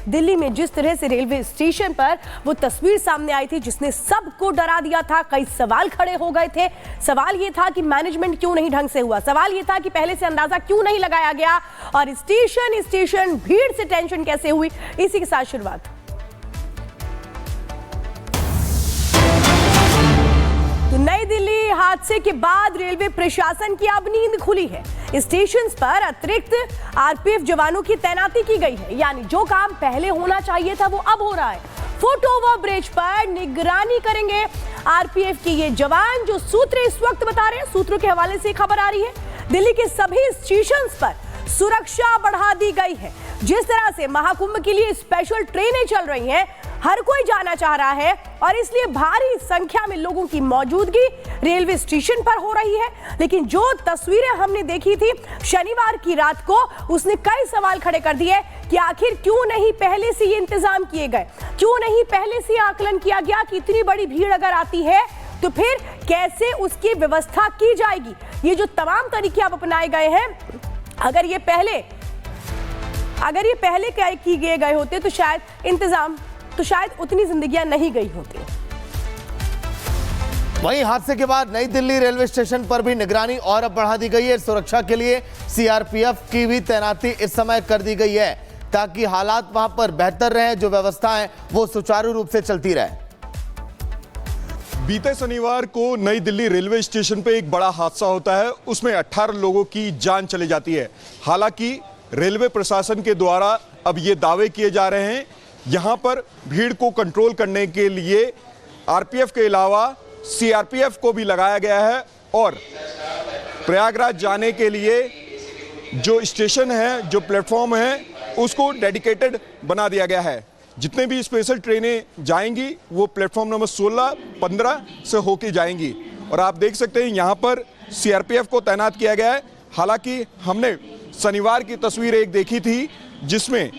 दिल्ली में जिस तरह से रेलवे स्टेशन पर वो तस्वीर सामने आई थी जिसने सबको डरा दिया था, कई सवाल खड़े हो गए थे। सवाल ये था कि मैनेजमेंट क्यों नहीं ढंग से हुआ, सवाल ये था कि पहले से अंदाजा क्यों नहीं लगाया गया, और स्टेशन भीड़ से टेंशन कैसे हुई। इसी के साथ शुरुआत। तो नई दिल्ली हादसे के बाद रेलवे प्रशासन की अब नींद खुली है। स्टेशन पर अतिरिक्त आरपीएफ जवानों की तैनाती की गई है, यानी जो काम पहले होना चाहिए था वो अब हो रहा है। फुट ओवर ब्रिज पर निगरानी करेंगे आरपीएफ के ये जवान, जो सूत्र इस वक्त बता रहे हैं। सूत्रों के हवाले से खबर आ रही है, दिल्ली के सभी स्टेशन पर सुरक्षा बढ़ा दी गई है। जिस तरह से महाकुंभ के लिए स्पेशल ट्रेनें चल रही हैं, हर कोई जाना चाह रहा है और इसलिए भारी संख्या में लोगों की मौजूदगी रेलवे स्टेशन पर हो रही है। लेकिन जो तस्वीरें हमने देखी थी शनिवार की रात को, उसने कई सवाल खड़े कर दिए कि आखिर क्यों नहीं पहले से ये इंतजाम किए गए, क्यों नहीं पहले से आकलन किया गया कि इतनी बड़ी भीड़ अगर आती है तो फिर कैसे उसकी व्यवस्था की जाएगी। ये जो तमाम तरीके अब अपनाए गए हैं, अगर ये पहले किए गए होते तो शायद उतनी जिंदगियां नहीं गई होती। वहीं हादसे के बाद नई दिल्ली रेलवे स्टेशन पर भी निगरानी और अब बढ़ा दी गई है। सुरक्षा के लिए सीआरपीएफ की भी तैनाती इस समय कर दी गई है ताकि हालात वहां पर बेहतर रहे, जो व्यवस्था है वो सुचारू रूप से चलती रहे। बीते शनिवार को नई दिल्ली रेलवे स्टेशन पे एक बड़ा हादसा होता है, उसमें 18 लोगों की जान चली जाती है। हालांकि रेलवे प्रशासन के द्वारा अब ये दावे किए जा रहे हैं, यहाँ पर भीड़ को कंट्रोल करने के लिए आरपीएफ के अलावा सीआरपीएफ को भी लगाया गया है और प्रयागराज जाने के लिए जो स्टेशन है, जो प्लेटफॉर्म है, उसको डेडिकेटेड बना दिया गया है। जितने भी स्पेशल ट्रेनें जाएंगी वो प्लेटफॉर्म नंबर 16, 15 से होके जाएंगी और आप देख सकते हैं यहाँ पर सीआरपीएफ को तैनात किया गया है। हालांकि हमने शनिवार की तस्वीर एक देखी थी जिसमें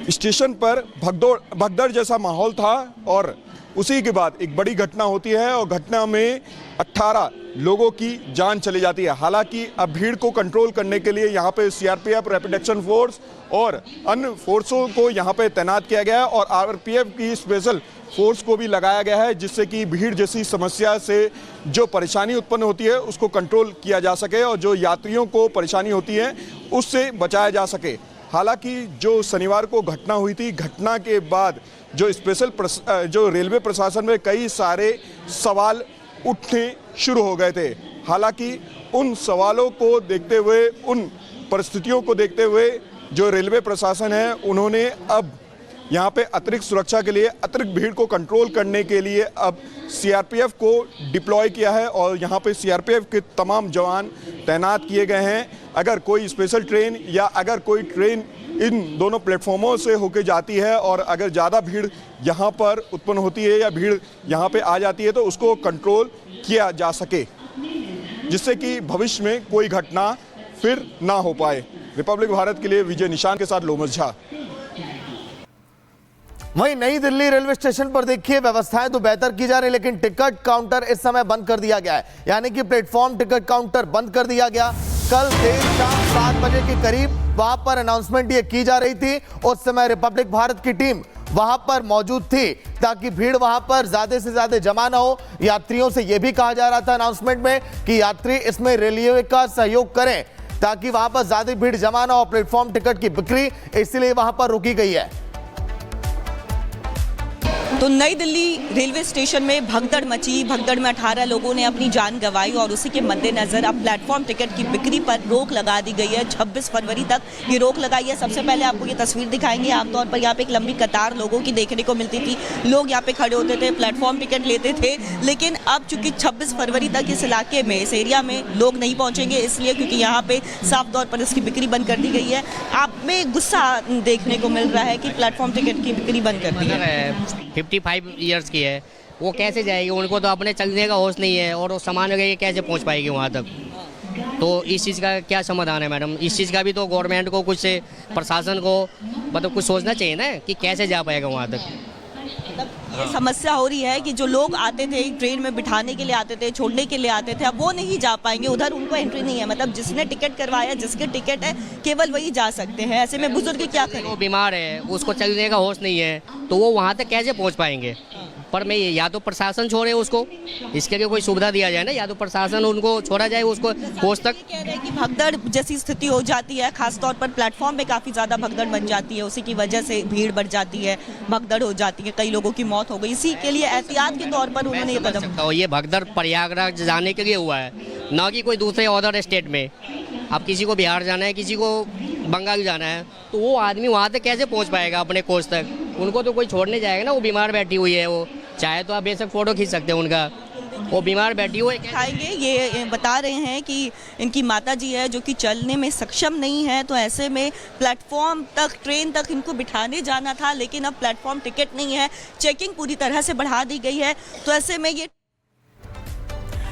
स्टेशन पर भगदड़ जैसा माहौल था और उसी के बाद एक बड़ी घटना होती है और घटना में 18 लोगों की जान चली जाती है। हालांकि अब भीड़ को कंट्रोल करने के लिए यहाँ पे सीआरपीएफ, रैपिड एक्शन फोर्स और अन्य फोर्सों को यहाँ पे तैनात किया गया है और आरपीएफ की स्पेशल फोर्स को भी लगाया गया है, जिससे कि भीड़ जैसी समस्या से जो परेशानी उत्पन्न होती है उसको कंट्रोल किया जा सके और जो यात्रियों को परेशानी होती है उससे बचाया जा सके। हालांकि जो शनिवार को घटना हुई थी, घटना के बाद जो रेलवे प्रशासन में कई सारे सवाल उठने शुरू हो गए थे। हालांकि उन सवालों को देखते हुए, उन परिस्थितियों को देखते हुए जो रेलवे प्रशासन है उन्होंने अब यहाँ पे अतिरिक्त सुरक्षा के लिए, अतिरिक्त भीड़ को कंट्रोल करने के लिए अब सीआरपीएफ को डिप्लॉय किया है और यहाँ पे सीआरपीएफ के तमाम जवान तैनात किए गए हैं। अगर कोई स्पेशल ट्रेन या अगर कोई ट्रेन इन दोनों प्लेटफॉर्मों से होके जाती है और अगर ज़्यादा भीड़ यहाँ पर उत्पन्न होती है या भीड़ यहाँ पे आ जाती है तो उसको कंट्रोल किया जा सके, जिससे कि भविष्य में कोई घटना फिर ना हो पाए। रिपब्लिक भारत के लिए विजय निशान के साथ लोमस झा। वहीं नई दिल्ली रेलवे स्टेशन पर देखिए व्यवस्थाएं तो बेहतर की जा रही, लेकिन टिकट काउंटर इस समय बंद कर दिया गया है, यानी कि प्लेटफॉर्म टिकट काउंटर बंद कर दिया गया। कल देर शाम 7 बजे के करीब वहां पर अनाउंसमेंट ये की जा रही थी, उस समय रिपब्लिक भारत की टीम वहां पर मौजूद थी ताकि भीड़ वहां पर ज्यादा से ज्यादा जमा ना हो। यात्रियों से यह भी कहा जा रहा था अनाउंसमेंट में कि यात्री इसमें रेलवे का सहयोग करें ताकि वहां पर ज्यादा भीड़ जमा ना हो। प्लेटफॉर्म टिकट की बिक्री इसलिए वहां पर रोकी गई है। तो नई दिल्ली रेलवे स्टेशन में भगदड़ मची, भगदड़ में 18 लोगों ने अपनी जान गंवाई और उसी के मद्देनजर अब प्लेटफॉर्म टिकट की बिक्री पर रोक लगा दी गई है। 26 फरवरी तक ये रोक लगाई है। सबसे पहले आपको ये तस्वीर दिखाएंगे। आमतौर पर यहाँ पे एक लंबी कतार लोगों की देखने को मिलती थी, लोग यहाँ पे खड़े होते थे, प्लेटफॉर्म टिकट लेते थे। लेकिन अब चूंकि 26 फरवरी तक इस इलाके में, इस एरिया में लोग नहीं पहुँचेंगे, इसलिए क्योंकि यहाँ पे साफ तौर पर इसकी बिक्री बंद कर दी गई है। आप में गुस्सा देखने को मिल रहा है कि प्लेटफॉर्म टिकट की बिक्री बंद कर दी है। 55 ईयर्स की है, वो कैसे जाएगी? उनको तो अपने चलने का होश नहीं है और वो सामान वगैरह कैसे पहुंच पाएगी वहां तक? तो इस चीज़ का क्या समाधान है मैडम? इस चीज़ का भी तो गवर्नमेंट को, कुछ प्रशासन को मतलब कुछ सोचना चाहिए ना कि कैसे जा पाएगा वहां तक। ये समस्या हो रही है कि जो लोग आते थे ट्रेन में बिठाने के लिए आते थे, छोड़ने के लिए आते थे, अब वो नहीं जा पाएंगे, उधर उनको एंट्री नहीं है। मतलब जिसने टिकट करवाया, जिसके टिकट है, केवल वही जा सकते हैं। ऐसे में बुजुर्ग क्या करें? वो बीमार है, उसको चलने का होश नहीं है, तो वो वहाँ तक कैसे पहुँच पाएंगे? पर मैं या तो प्रशासन छोड़े उसको, इसके लिए कोई सुविधा दिया जाए ना, या तो प्रशासन उनको छोड़ा जाए उसको कोच तक। कह रहे हैं कि भगदड़ जैसी स्थिति हो जाती है, खासतौर पर प्लेटफॉर्म पे काफ़ी ज़्यादा भगदड़ बन जाती है, उसी की वजह से भीड़ बढ़ जाती है, भगदड़ हो जाती है, कई लोगों की मौत हो गई। इसी के लिए एहतियात के तौर पर उन्होंने ये कदम। तो ये भगदड़ प्रयागराज जाने के लिए हुआ है, ना कि कोई दूसरे अदर स्टेट में। अब किसी को बिहार जाना है, किसी को बंगाल जाना है, तो वो आदमी वहाँ तक कैसे पहुँच पाएगा अपने कोच तक? उनको तो कोई छोड़ने जाएगा ना, वो बीमार बैठी हुई है, वो चाहे तो आप बेशक फोटो खींच सकते हैं उनका, वो बीमार बैठी हुई है। खाएंगे ये बता रहे हैं कि इनकी माता जी है जो कि चलने में सक्षम नहीं है, तो ऐसे में प्लेटफॉर्म तक, ट्रेन तक इनको बिठाने जाना था, लेकिन अब प्लेटफॉर्म टिकट नहीं है, चेकिंग पूरी तरह से बढ़ा दी गई है, तो ऐसे में ये।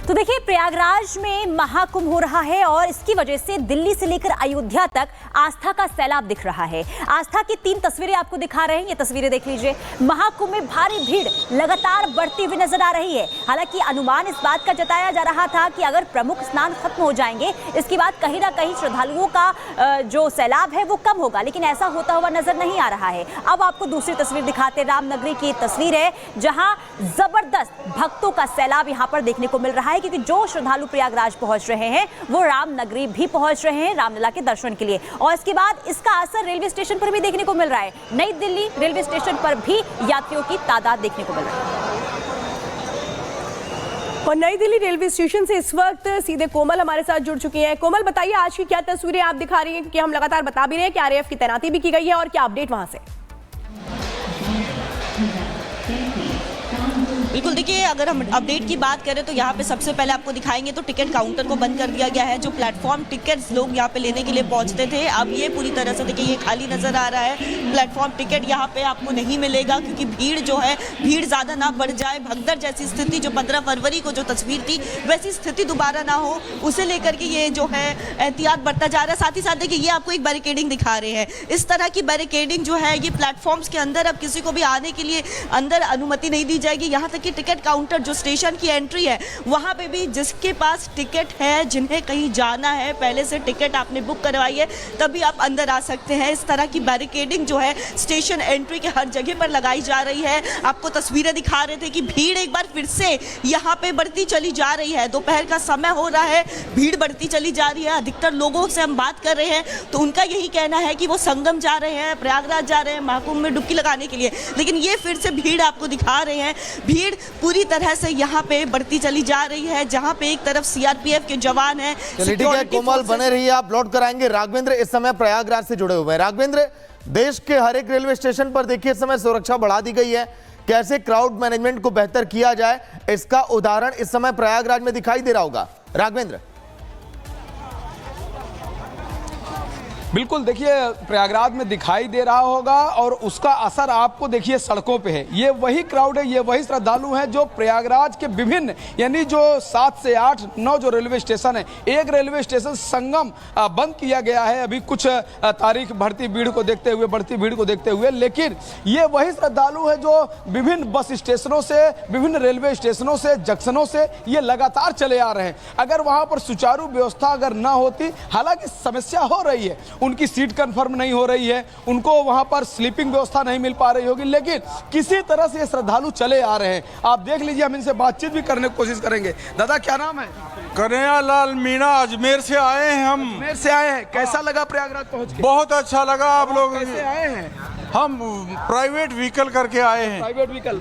तो देखिए, प्रयागराज में महाकुंभ हो रहा है और इसकी वजह से दिल्ली से लेकर अयोध्या तक आस्था का सैलाब दिख रहा है। आस्था की 3 तस्वीरें आपको दिखा रहे हैं, ये तस्वीरें देख लीजिए। महाकुंभ में भारी भीड़ लगातार बढ़ती हुई नजर आ रही है। हालांकि अनुमान इस बात का जताया जा रहा था कि अगर प्रमुख स्नान खत्म हो जाएंगे, इसके बाद कहीं ना कहीं श्रद्धालुओं का जो सैलाब है वो कम होगा, लेकिन ऐसा होता हुआ नजर नहीं आ रहा है। अब आपको दूसरी तस्वीर दिखाते, रामनगरी की तस्वीर है, जहां जबरदस्त भक्तों का सैलाब यहां पर देखने को मिल रहा है, क्योंकि जो श्रद्धालु प्रयागराज पहुंच रहे हैं वो रामनगरी भी पहुंच रहे हैं रामलला के दर्शन के लिए। और इसके बाद इसका असर रेलवे स्टेशन पर भी देखने को मिल रहा है। नई दिल्ली रेलवे स्टेशन पर भी यात्रियों की तादाद देखने को मिल रही है। और नई दिल्ली रेलवे स्टेशन से इस वक्त सीधे कोमल हमारे साथ जुड़ चुकी हैं। कोमल, बताइए आज की क्या तस्वीरें आप दिखा रही हैं, क्योंकि हम लगातार बता भी रहे हैं कि आरएएफ की तैनाती भी की गई है, और क्या अपडेट वहां से? बिल्कुल, देखिए, अगर हम अपडेट की बात करें तो यहाँ पे सबसे पहले आपको दिखाएंगे तो टिकट काउंटर को बंद कर दिया गया है। जो प्लेटफॉर्म टिकट्स लोग यहाँ पे लेने के लिए पहुँचते थे, अब ये पूरी तरह से देखिए ये खाली नज़र आ रहा है। प्लेटफॉर्म टिकट यहाँ पे आपको नहीं मिलेगा, क्योंकि भीड़ जो है, भीड़ ज़्यादा ना बढ़ जाए, भगदड़ जैसी स्थिति जो 15 फरवरी को जो तस्वीर थी वैसी स्थिति दोबारा ना हो, उसे लेकर के ये जो है एहतियात बरता जा रहा है। साथ ही साथ देखिए, ये आपको एक बैरिकेडिंग दिखा रहे हैं। इस तरह की बैरिकेडिंग जो है, ये प्लेटफॉर्म्स के अंदर अब किसी को भी आने के लिए अंदर अनुमति नहीं दी जाएगी। यहाँ तक कि टिकट काउंटर जो स्टेशन की एंट्री है, वहां पे भी जिसके पास टिकट है, जिन्हें कहीं जाना है, पहले से टिकट आपने बुक करवाई है, तभी आप अंदर आ सकते हैं। इस तरह की बैरिकेडिंग जो है स्टेशन एंट्री के हर जगह पर लगाई जा रही है। आपको तस्वीरें दिखा रहे थे कि भीड़ एक बार फिर से यहाँ पे बढ़ती चली जा रही है। दोपहर का समय हो रहा है, भीड़ बढ़ती चली जा रही है। अधिकतर लोगों से हम बात कर रहे हैं तो उनका यही कहना है कि वो संगम जा रहे हैं, प्रयागराज जा रहे हैं महाकुंभ में डुबकी लगाने के लिए, लेकिन ये फिर से भीड़ आपको दिखा रहे हैं। भीड़ पूरी तरह से यहाँ पे बढ़ती चली जा रही है, जहाँ पे एक तरफ सीआरपीएफ के जवान हैं। चलिए ठीक है कोमल, बने रहिए, आप लौट कर आएंगे। राघवेंद्र इस समय प्रयागराज से जुड़े हुए हैं। राघवेंद्र, देश के हर एक रेलवे स्टेशन पर देखिए इस समय सुरक्षा बढ़ा दी गई है। कैसे क्राउड मैनेजमेंट को बेहतर किया जाए, इसका उदाहरण इस समय प्रयागराज में दिखाई दे रहा होगा। राघवेंद्र। बिल्कुल, देखिए प्रयागराज में दिखाई दे रहा होगा और उसका असर आपको देखिए सड़कों पे है। ये वही क्राउड है, ये वही श्रद्धालु हैं जो प्रयागराज के विभिन्न, यानी जो 7 से 8, 9 जो रेलवे स्टेशन है, एक रेलवे स्टेशन संगम बंद किया गया है अभी कुछ तारीख बढ़ती भीड़ को देखते हुए, लेकिन ये वही श्रद्धालु है जो विभिन्न बस स्टेशनों से, विभिन्न रेलवे स्टेशनों से, जंक्शनों से ये लगातार चले आ रहे हैं। अगर वहाँ पर सुचारू व्यवस्था अगर ना होती, हालांकि समस्या हो रही है, उनकी सीट कंफर्म नहीं हो रही है, उनको वहां पर स्लीपिंग व्यवस्था नहीं मिल पा रही होगी, लेकिन किसी तरह से ये श्रद्धालु चले आ रहे हैं। आप देख लीजिए, हम इनसे बातचीत भी करने की कोशिश करेंगे। दादा, क्या नाम है? कन्हैयालाल मीणा, अजमेर से आए हैं हम। अजमेर से आए हैं, कैसा लगा प्रयागराज पहुंच के? बहुत अच्छा लगा। आप लोग कैसे आए हैं? हम प्राइवेट व्हीकल करके आए हैं। Private vehicle